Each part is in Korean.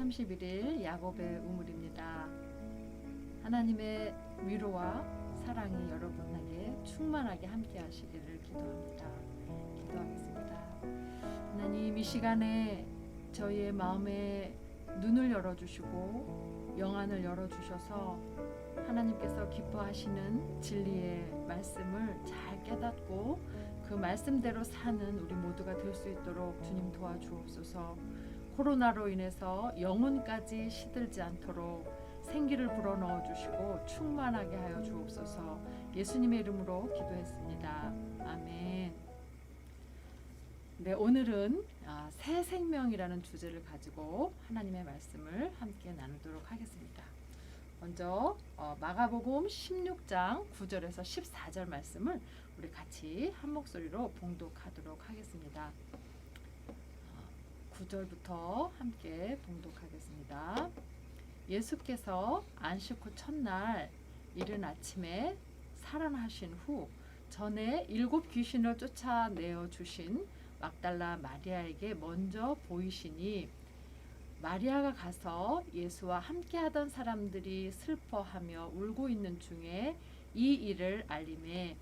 31일 야곱의 우물입니다. 하나님의 위로와 사랑이 여러분에게 충만하게 함께 하시기를 기도합니다. 기도하겠습니다. 하나님, 이 시간에 저희의 마음에 눈을 열어주시고 영안을 열어주셔서 하나님께서 기뻐하시는 진리의 말씀을 잘 깨닫고 그 말씀대로 사는 우리 모두가 될 수 있도록 주님 도와주옵소서. 코로나로 인해서 영혼까지 시들지 않도록 생기를 불어넣어 주시고 충만하게 하여 주옵소서. 예수님의 이름으로 기도했습니다. 아멘. 네, 오늘은 새 생명이라는 주제를 가지고 하나님의 말씀을 함께 나누도록 하겠습니다. 먼저 마가복음 16장 9절에서 14절 말씀을 우리 같이 한 목소리로 봉독하도록 하겠습니다. 9절부터 함께 봉독하겠습니다. 예수께서 안식 후 첫날 이른 아침에 살아나신 후 전에 7 귀신을 쫓아내어 주신 막달라 마리아에게 먼저 보이시니 마리아가 가서 예수와 함께하던 사람들이 슬퍼하며 울고 있는 중에 이 일을 알림해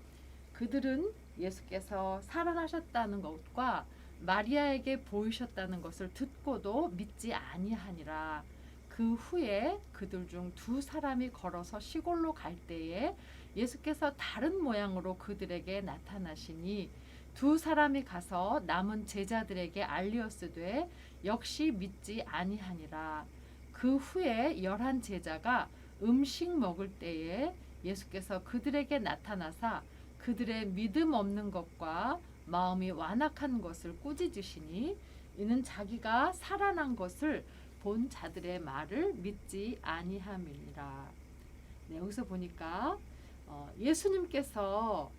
그들은 예수께서 살아나셨다는 것과 마리아에게 보이셨다는 것을 듣고도 믿지 아니하니라. 그 후에 그들 중 2 사람이 걸어서 시골로 갈 때에 예수께서 다른 모양으로 그들에게 나타나시니 2 사람이 가서 남은 제자들에게 알리었으되 역시 믿지 아니하니라. 그 후에 11 제자가 음식 먹을 때에 예수께서 그들에게 나타나사 그들의 믿음 없는 것과 마음이 완악한 것을 꾸짖으시니 이는 자기가 살아난 것을 본 자들의 말을 믿지 아니함이니라. 네, 여기서 보니까 예수님께서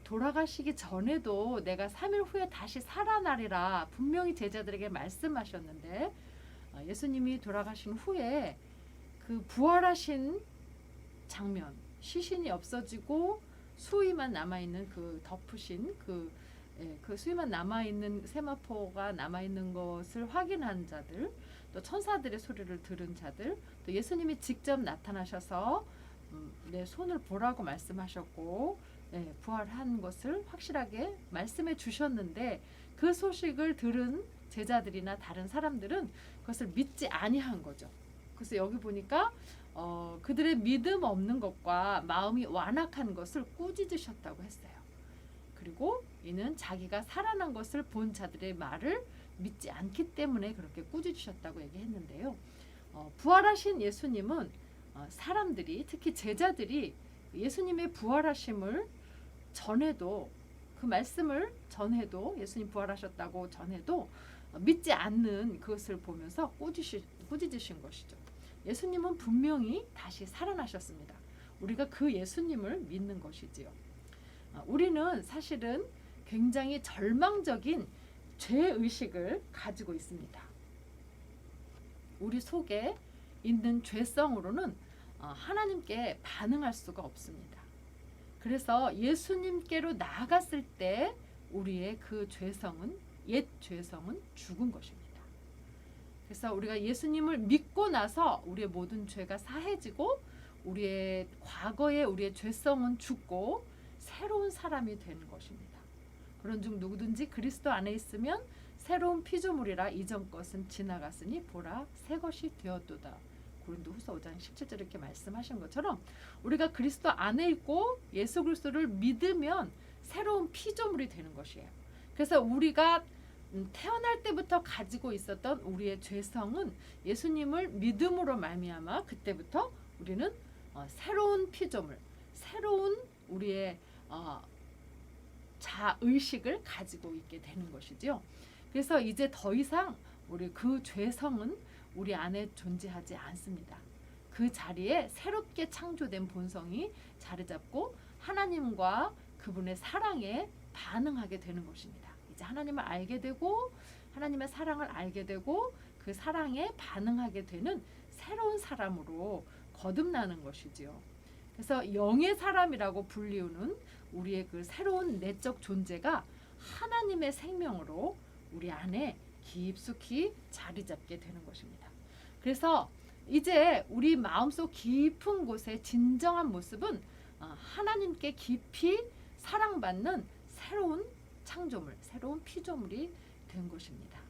돌아가시기 전에도 내가 3일 후에 다시 살아나리라 분명히 제자들에게 말씀하셨는데 예수님이 돌아가신 후에 그 부활하신 장면, 시신이 없어지고 수위만 남아있는 그 덮으신 그 수위만 남아있는 세마포가 남아있는 것을 확인한 자들, 또 천사들의 소리를 들은 자들, 또 예수님이 직접 나타나셔서 내 손을 보라고 말씀하셨고 부활한 것을 확실하게 말씀해 주셨는데 그 소식을 들은 제자들이나 다른 사람들은 그것을 믿지 아니한 거죠. 그래서 여기 보니까 그들의 믿음 없는 것과 마음이 완악한 것을 꾸짖으셨다고 했어요. 그리고 이는 자기가 살아난 것을 본 자들의 말을 믿지 않기 때문에 그렇게 꾸짖으셨다고 얘기했는데요. 부활하신 예수님은 사람들이, 특히 제자들이 예수님의 부활하심을 전해도, 그 말씀을 전해도, 예수님 부활하셨다고 전해도 믿지 않는 그것을 보면서 꾸짖으신 것이죠. 예수님은 분명히 다시 살아나셨습니다. 우리가 그 예수님을 믿는 것이지요. 우리는 사실은 굉장히 절망적인 죄의식을 가지고 있습니다. 우리 속에 있는 죄성으로는 하나님께 반응할 수가 없습니다. 그래서 예수님께로 나아갔을 때 우리의 그 죄성은, 옛 죄성은 죽은 것입니다. 그래서 우리가 예수님을 믿고 나서 우리의 모든 죄가 사해지고 우리의 과거의 우리의 죄성은 죽고 새로운 사람이 되는 것입니다. 그런즉 누구든지 그리스도 안에 있으면 새로운 피조물이라 이전 것은 지나갔으니 보라 새 것이 되었도다. 고린도후서 5장 17절 이렇게 말씀하신 것처럼 우리가 그리스도 안에 있고 예수 그리스도를 믿으면 새로운 피조물이 되는 것이에요. 그래서 우리가 태어날 때부터 가지고 있었던 우리의 죄성은 예수님을 믿음으로 말미암아 그때부터 우리는 새로운 피조물, 새로운 우리의 자의식을 가지고 있게 되는 것이죠. 그래서 이제 더 이상 우리 그 죄성은 우리 안에 존재하지 않습니다. 그 자리에 새롭게 창조된 본성이 자리 잡고 하나님과 그분의 사랑에 반응하게 되는 것입니다. 이제 하나님을 알게 되고 하나님의 사랑을 알게 되고 그 사랑에 반응하게 되는 새로운 사람으로 거듭나는 것이지요. 그래서 영의 사람이라고 불리우는 우리의 그 새로운 내적 존재가 하나님의 생명으로 우리 안에 깊숙이 자리 잡게 되는 것입니다. 그래서 이제 우리 마음속 깊은 곳의 진정한 모습은 하나님께 깊이 사랑받는 새로운 창조물, 새로운 피조물이 된 것입니다.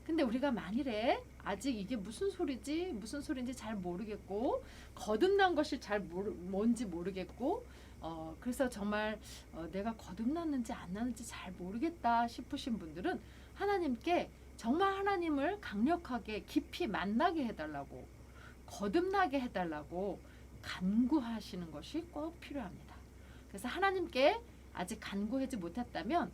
근데 우리가 만일에 아직 이게 무슨 소리인지 잘 모르겠고 거듭난 것이 뭔지 모르겠고 그래서 정말 내가 거듭났는지 안 났는지 잘 모르겠다 싶으신 분들은 하나님께 정말 하나님을 강력하게 깊이 만나게 해달라고, 거듭나게 해달라고 간구하시는 것이 꼭 필요합니다. 그래서 하나님께 아직 간구하지 못했다면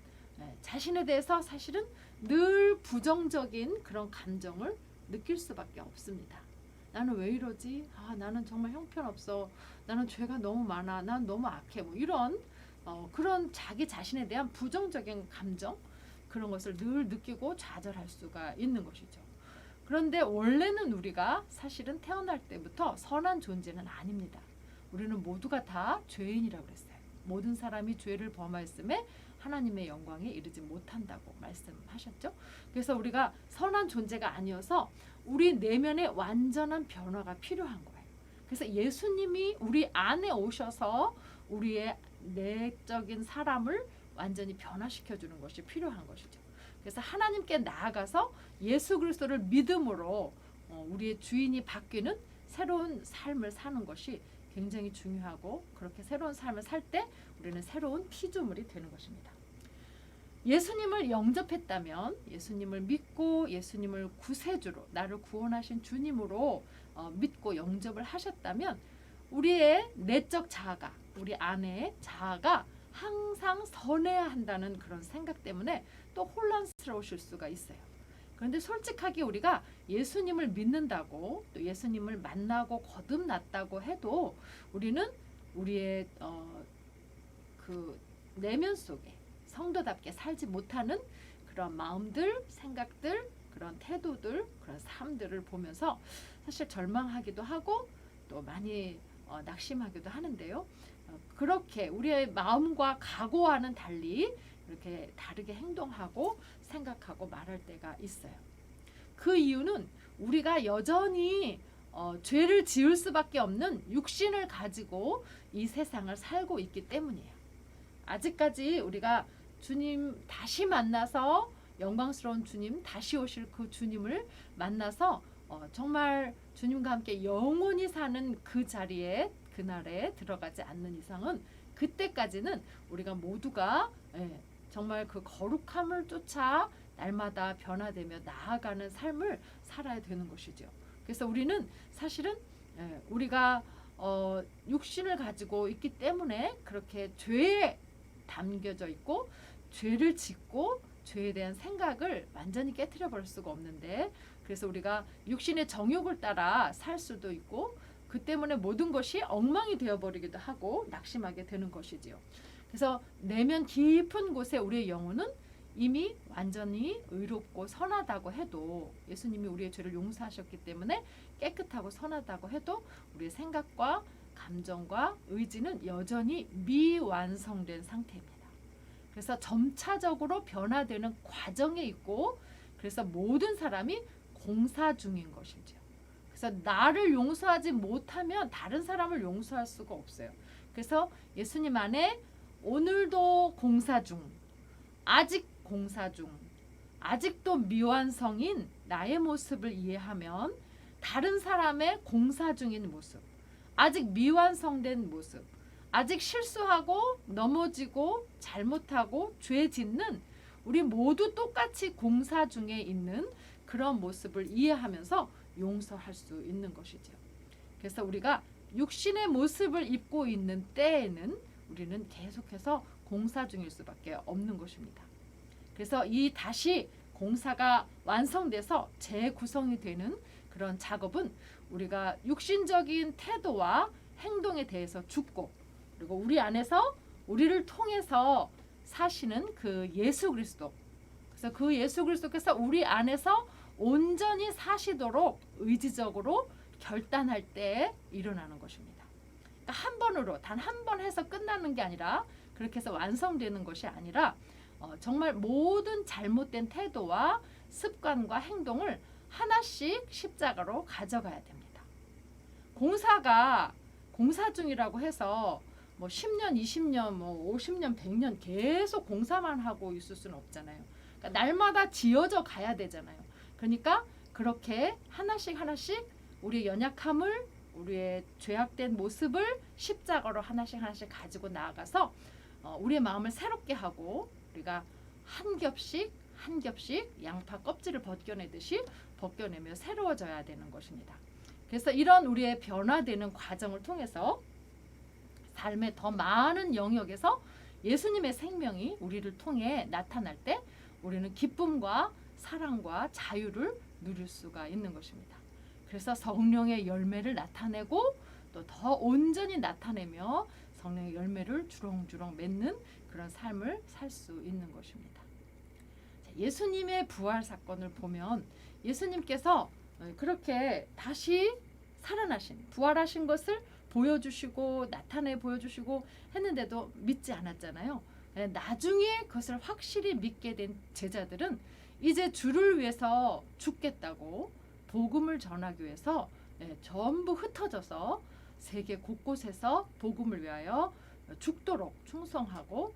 자신에 대해서 사실은 늘 부정적인 그런 감정을 느낄 수밖에 없습니다. 나는 왜 이러지? 나는 정말 형편없어. 나는 죄가 너무 많아. 난 너무 악해. 뭐 이런 그런 자기 자신에 대한 부정적인 감정, 그런 것을 늘 느끼고 좌절할 수가 있는 것이죠. 그런데 원래는 우리가 사실은 태어날 때부터 선한 존재는 아닙니다. 우리는 모두가 다 죄인이라고 그랬어요. 모든 사람이 죄를 범하였음에 하나님의 영광에 이르지 못한다고 말씀하셨죠. 그래서 우리가 선한 존재가 아니어서 우리 내면에 완전한 변화가 필요한 거예요. 그래서 예수님이 우리 안에 오셔서 우리의 내적인 사람을 완전히 변화시켜주는 것이 필요한 것이죠. 그래서 하나님께 나아가서 예수 그리스도를 믿음으로 우리의 주인이 바뀌는 새로운 삶을 사는 것이 굉장히 중요하고, 그렇게 새로운 삶을 살 때 우리는 새로운 피조물이 되는 것입니다. 예수님을 영접했다면, 예수님을 믿고 예수님을 구세주로, 나를 구원하신 주님으로 믿고 영접을 하셨다면 우리의 내적 자아가, 우리 안에 자아가 항상 선해야 한다는 그런 생각 때문에 또 혼란스러우실 수가 있어요. 그런데 솔직하게 우리가 예수님을 믿는다고, 또 예수님을 만나고 거듭났다고 해도 우리는 우리의 그 내면 속에 성도답게 살지 못하는 그런 마음들, 생각들, 그런 태도들, 그런 삶들을 보면서 사실 절망하기도 하고 또 많이 낙심하기도 하는데요. 그렇게 우리의 마음과 각오와는 달리 이렇게 다르게 행동하고 생각하고 말할 때가 있어요. 그 이유는 우리가 여전히 죄를 지을 수밖에 없는 육신을 가지고 이 세상을 살고 있기 때문이에요. 아직까지 우리가 주님 다시 만나서, 영광스러운 주님 다시 오실 그 주님을 만나서 정말 주님과 함께 영원히 사는 그 자리에, 그날에 들어가지 않는 이상은 그때까지는 우리가 모두가 정말 그 거룩함을 쫓아 날마다 변화되며 나아가는 삶을 살아야 되는 것이죠. 그래서 우리는 사실은 우리가 육신을 가지고 있기 때문에 그렇게 죄에 담겨져 있고 죄를 짓고 죄에 대한 생각을 완전히 깨트려 버릴 수가 없는데, 그래서 우리가 육신의 정욕을 따라 살 수도 있고 그 때문에 모든 것이 엉망이 되어버리기도 하고 낙심하게 되는 것이지요. 그래서 내면 깊은 곳에 우리의 영혼은 이미 완전히 의롭고 선하다고 해도, 예수님이 우리의 죄를 용서하셨기 때문에 깨끗하고 선하다고 해도 우리의 생각과 감정과 의지는 여전히 미완성된 상태입니다. 그래서 점차적으로 변화되는 과정에 있고, 그래서 모든 사람이 공사 중인 것이죠. 그래서 나를 용서하지 못하면 다른 사람을 용서할 수가 없어요. 그래서 예수님 안에 오늘도 공사 중, 아직 공사 중, 아직도 미완성인 나의 모습을 이해하면 다른 사람의 공사 중인 모습, 아직 미완성된 모습, 아직 실수하고 넘어지고 잘못하고 죄 짓는 우리 모두 똑같이 공사 중에 있는 그런 모습을 이해하면서 용서할 수 있는 것이죠. 그래서 우리가 육신의 모습을 입고 있는 때에는 우리는 계속해서 공사 중일 수밖에 없는 것입니다. 그래서 이 다시 공사가 완성돼서 재구성이 되는 그런 작업은 우리가 육신적인 태도와 행동에 대해서 죽고, 그리고 우리 안에서 우리를 통해서 사시는 그 예수 그리스도, 그래서 그 예수 그리스도께서 우리 안에서 온전히 사시도록 의지적으로 결단할 때 일어나는 것입니다. 그러니까 한 번으로 단 한 번 해서 끝나는 게 아니라, 그렇게 해서 완성되는 것이 아니라 정말 모든 잘못된 태도와 습관과 행동을 하나씩 십자가로 가져가야 됩니다. 공사 중이라고 해서 뭐 10년, 20년, 뭐 50년, 100년 계속 공사만 하고 있을 수는 없잖아요. 그러니까 날마다 지어져 가야 되잖아요. 그러니까 그렇게 하나씩 우리의 연약함을, 우리의 죄악된 모습을 십자가로 하나씩 가지고 나아가서 우리의 마음을 새롭게 하고, 우리가 한 겹씩 양파 껍질을 벗겨내듯이 벗겨내며 새로워져야 되는 것입니다. 그래서 이런 우리의 변화되는 과정을 통해서 삶의 더 많은 영역에서 예수님의 생명이 우리를 통해 나타날 때 우리는 기쁨과 사랑과 자유를 누릴 수가 있는 것입니다. 그래서 성령의 열매를 나타내고 또 더 온전히 나타내며 성령의 열매를 주렁주렁 맺는 그런 삶을 살 수 있는 것입니다. 예수님의 부활 사건을 보면 예수님께서 그렇게 다시 살아나신, 부활하신 것을 보여주시고 나타내 보여주시고 했는데도 믿지 않았잖아요. 나중에 그것을 확실히 믿게 된 제자들은 이제 주를 위해서 죽겠다고 복음을 전하기 위해서 전부 흩어져서 세계 곳곳에서 복음을 위하여 죽도록 충성하고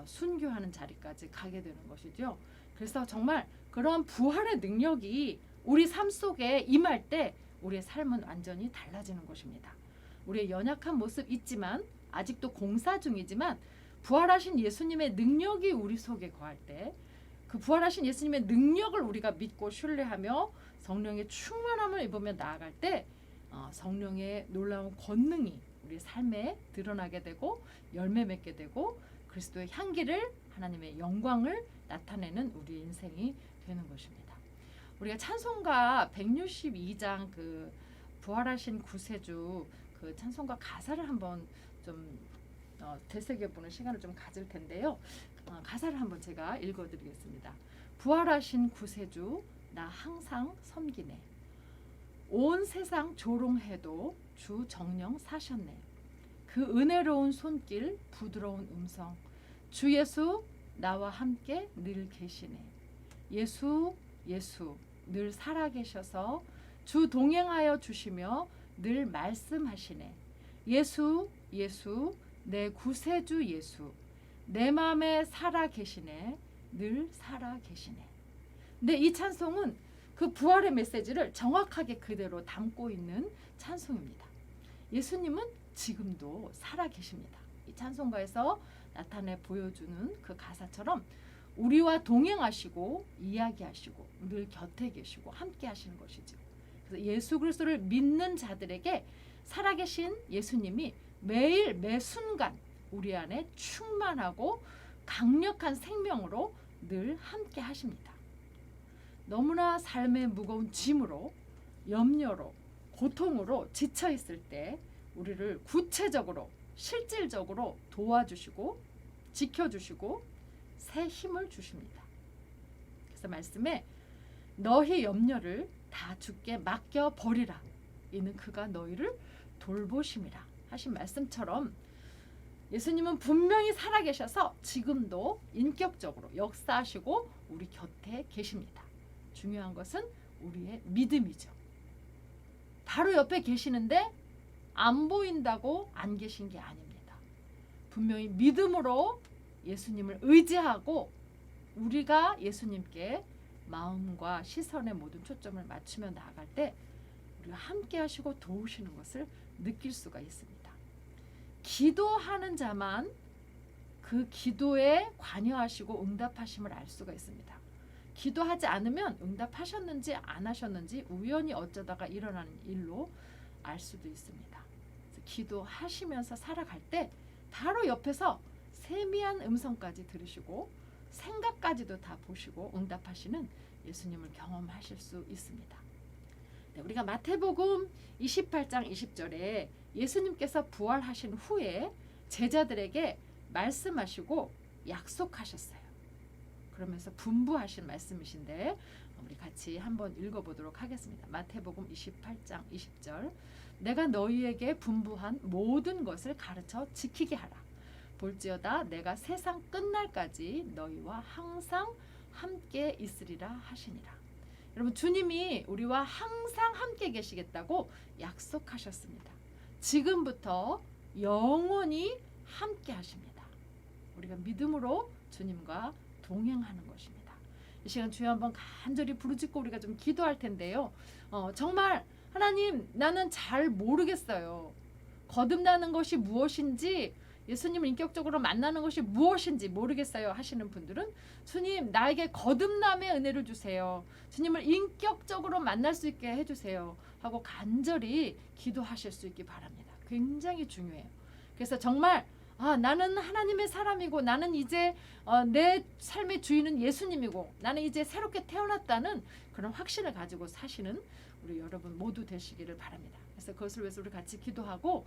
순교하는 자리까지 가게 되는 것이죠. 그래서 정말 그런 부활의 능력이 우리 삶 속에 임할 때 우리의 삶은 완전히 달라지는 것입니다. 우리의 연약한 모습 있지만, 아직도 공사 중이지만, 부활하신 예수님의 능력이 우리 속에 거할 때, 그 부활하신 예수님의 능력을 우리가 믿고 신뢰하며 성령의 충만함을 입으며 나아갈 때 성령의 놀라운 권능이 우리 삶에 드러나게 되고 열매 맺게 되고 그리스도의 향기를, 하나님의 영광을 나타내는 우리 인생이 되는 것입니다. 우리가 찬송가 162장 그 부활하신 구세주 그 찬송가 가사를 한번 좀 되새겨보는 시간을 좀 가질 텐데요. 가사를 한번 제가 읽어드리겠습니다. 부활하신 구세주 나 항상 섬기네. 온 세상 조롱해도 주 정령 사셨네. 그 은혜로운 손길 부드러운 음성 주 예수 나와 함께 늘 계시네. 예수 늘 살아계셔서 주 동행하여 주시며 늘 말씀하시네. 예수 내 구세주 예수 내 마음에 살아계시네. 늘 살아계시네. 근데 이 찬송은 그 부활의 메시지를 정확하게 그대로 담고 있는 찬송입니다. 예수님은 지금도 살아계십니다. 이 찬송가에서 나타내 보여주는 그 가사처럼 우리와 동행하시고 이야기하시고 늘 곁에 계시고 함께 하시는 것이죠. 그래서 예수 그리스도를 믿는 자들에게 살아계신 예수님이 매일 매 순간 우리 안에 충만하고 강력한 생명으로 늘 함께 하십니다. 너무나 삶의 무거운 짐으로, 염려로, 고통으로 지쳐 있을 때 우리를 구체적으로, 실질적으로 도와주시고 지켜주시고 새 힘을 주십니다. 그래서 말씀에 너희 염려를 다 주께 맡겨버리라. 이는 그가 너희를 돌보심이라 하신 말씀처럼 예수님은 분명히 살아계셔서 지금도 인격적으로 역사하시고 우리 곁에 계십니다. 중요한 것은 우리의 믿음이죠. 바로 옆에 계시는데 안 보인다고 안 계신 게 아닙니다. 분명히 믿음으로 예수님을 의지하고 우리가 예수님께 마음과 시선의 모든 초점을 맞추며 나아갈 때 우리가 함께 하시고 도우시는 것을 느낄 수가 있습니다. 기도하는 자만 그 기도에 관여하시고 응답하심을 알 수가 있습니다. 기도하지 않으면 응답하셨는지 안 하셨는지 우연히 어쩌다가 일어나는 일로 알 수도 있습니다. 그래서 기도하시면서 살아갈 때 바로 옆에서 세미한 음성까지 들으시고 생각까지도 다 보시고 응답하시는 예수님을 경험하실 수 있습니다. 네, 우리가 마태복음 28장 20절에 예수님께서 부활하신 후에 제자들에게 말씀하시고 약속하셨어요. 그러면서 분부하신 말씀이신데 우리 같이 한번 읽어보도록 하겠습니다. 마태복음 28장 20절 내가 너희에게 분부한 모든 것을 가르쳐 지키게 하라. 볼지어다 내가 세상 끝날까지 너희와 항상 함께 있으리라 하시니라. 여러분, 주님이 우리와 항상 함께 계시겠다고 약속하셨습니다. 지금부터 영원히 함께 하십니다. 우리가 믿음으로 주님과 동행하는 것입니다. 이 시간 주여 한번 간절히 부르짖고 우리가 좀 기도할 텐데요. 정말 하나님, 나는 잘 모르겠어요. 거듭나는 것이 무엇인지, 예수님을 인격적으로 만나는 것이 무엇인지 모르겠어요 하시는 분들은 주님, 나에게 거듭남의 은혜를 주세요. 주님을 인격적으로 만날 수 있게 해주세요 하고 간절히 기도하실 수 있기 바랍니다. 굉장히 중요해요. 그래서 정말 나는 하나님의 사람이고, 나는 이제 내 삶의 주인은 예수님이고, 나는 이제 새롭게 태어났다는 그런 확신을 가지고 사시는 우리 여러분 모두 되시기를 바랍니다. 그래서 그것을 위해서 우리 같이 기도하고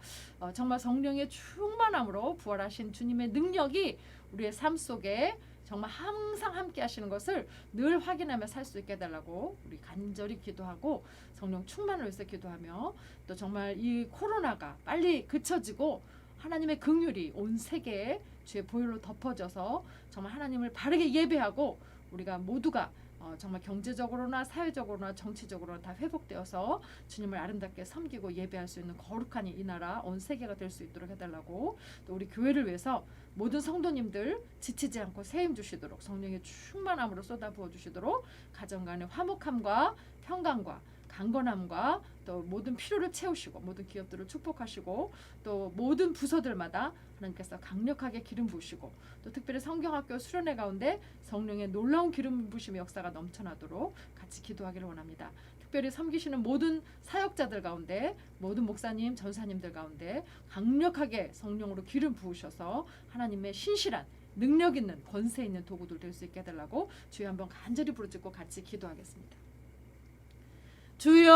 정말 성령의 충만함으로 부활하신 주님의 능력이 우리의 삶 속에 정말 항상 함께 하시는 것을 늘 확인하며 살 수 있게 해달라고 우리 간절히 기도하고 성령 충만을 위해서 기도하며, 또 정말 이 코로나가 빨리 그쳐지고 하나님의 긍휼이 온 세계에 주의 보혈로 덮어져서 정말 하나님을 바르게 예배하고 우리가 모두가 정말 경제적으로나 사회적으로나 정치적으로나 다 회복되어서 주님을 아름답게 섬기고 예배할 수 있는 거룩한 이 나라 온 세계가 될 수 있도록 해달라고, 또 우리 교회를 위해서 모든 성도님들 지치지 않고 세임 주시도록, 성령의 충만함으로 쏟아부어 주시도록, 가정 간의 화목함과 평강과 강건함과 또 모든 필요를 채우시고 모든 기업들을 축복하시고, 또 모든 부서들마다 하나님께서 강력하게 기름 부으시고, 또 특별히 성경학교 수련회 가운데 성령의 놀라운 기름 부으심의 역사가 넘쳐나도록 같이 기도하기를 원합니다. 특별히 섬기시는 모든 사역자들 가운데, 모든 목사님, 전사님들 가운데 강력하게 성령으로 기름 부으셔서 하나님의 신실한 능력 있는 권세 있는 도구들 될 수 있게 해달라고 주여 한번 간절히 부르짖고 같이 기도하겠습니다. 주여,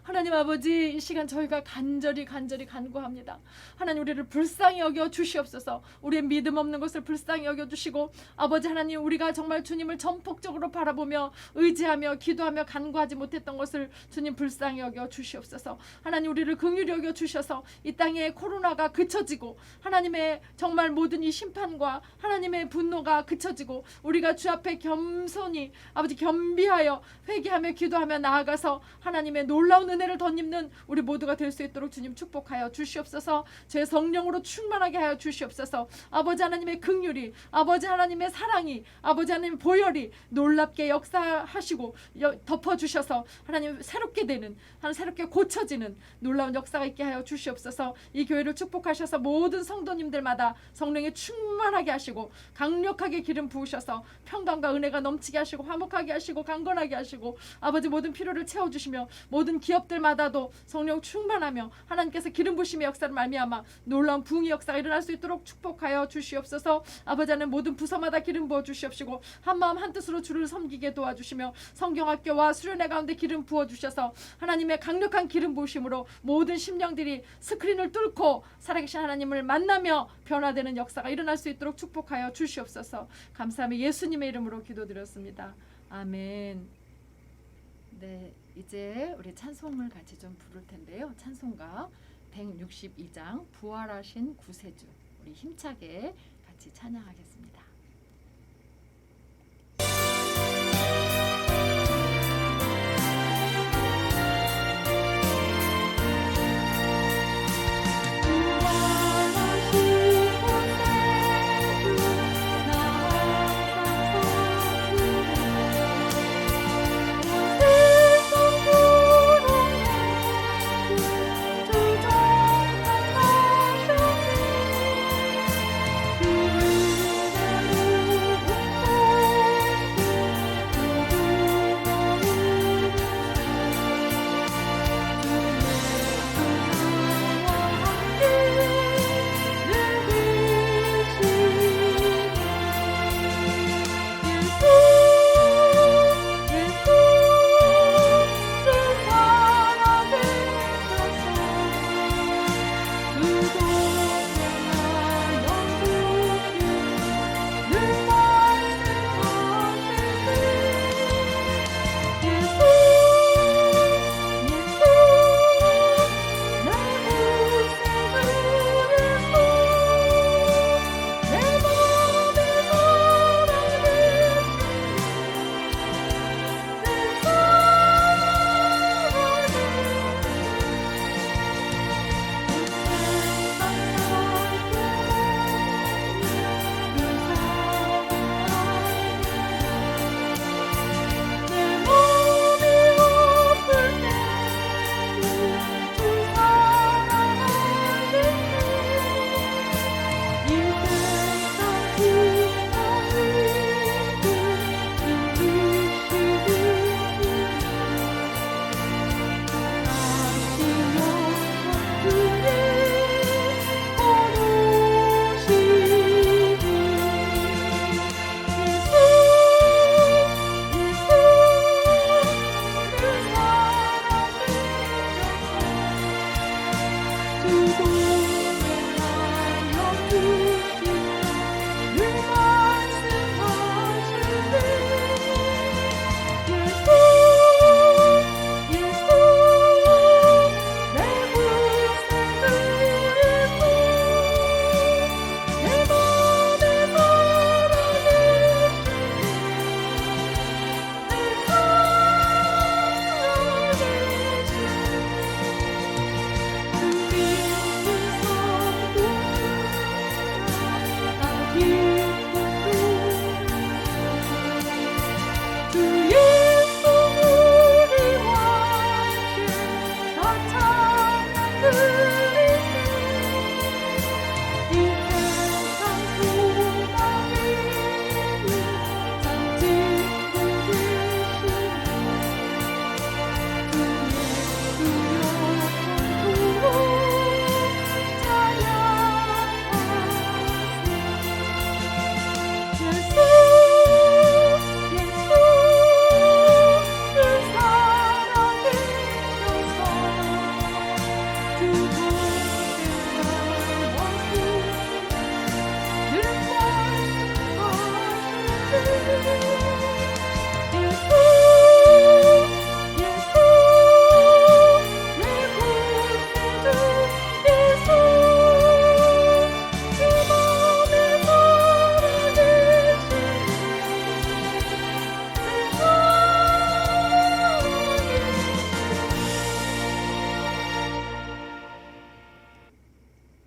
하나님 아버지, 이 시간 저희가 간절히 간구합니다. 하나님, 우리를 불쌍히 여겨 주시옵소서. 우리의 믿음 없는 것을 불쌍히 여겨 주시고, 아버지 하나님, 우리가 정말 주님을 전폭적으로 바라보며 의지하며 기도하며 간구하지 못했던 것을 주님 불쌍히 여겨 주시옵소서. 하나님, 우리를 긍휼히 여겨 주셔서 이 땅에 코로나가 그쳐지고, 하나님의 정말 모든 이 심판과 하나님의 분노가 그쳐지고, 우리가 주 앞에 겸손히 아버지 겸비하여 회개하며 기도하며 나아가서 하나님의 놀라운 은혜를 덧입는 우리 모두가 될 수 있도록 주님 축복하여 주시옵소서. 제 성령으로 충만하게 하여 주시옵소서. 아버지 하나님의 긍휼이, 아버지 하나님의 사랑이, 아버지 하나님의 보혈이 놀랍게 역사하시고 덮어주셔서 하나님 새롭게 되는, 하나님 새롭게 고쳐지는 놀라운 역사가 있게 하여 주시옵소서. 이 교회를 축복하셔서 모든 성도님들마다 성령에 충만하게 하시고 강력하게 기름 부으셔서 평강과 은혜가 넘치게 하시고 화목하게 하시고 강건하게 하시고, 아버지 모든 필요를 채워주시며 모든 기업들마다도 성령 충만하며 하나님께서 기름 부으심의 역사를 말미암아 놀라운 부흥의 역사가 일어날 수 있도록 축복하여 주시옵소서. 아버지 하나님, 모든 부서마다 기름 부어 주시옵시고 한마음 한뜻으로 주를 섬기게 도와주시며, 성경학교와 수련회 가운데 기름 부어 주셔서 하나님의 강력한 기름 부으심으로 모든 심령들이 스크린을 뚫고 살아계신 하나님을 만나며 변화되는 역사가 일어날 수 있도록 축복하여 주시옵소서. 감사하며 예수님의 이름으로 기도드렸습니다. 아멘. 네, 이제 우리 찬송을 같이 좀 부를 텐데요. 찬송가 162장 부활하신 구세주, 우리 힘차게 같이 찬양하겠습니다.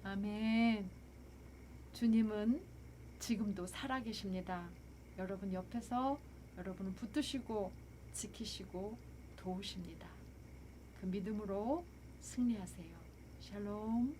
아멘. 주님은 지금도 살아계십니다. 여러분 옆에서 여러분을 붙드시고 지키시고 도우십니다. 그 믿음으로 승리하세요. 샬롬.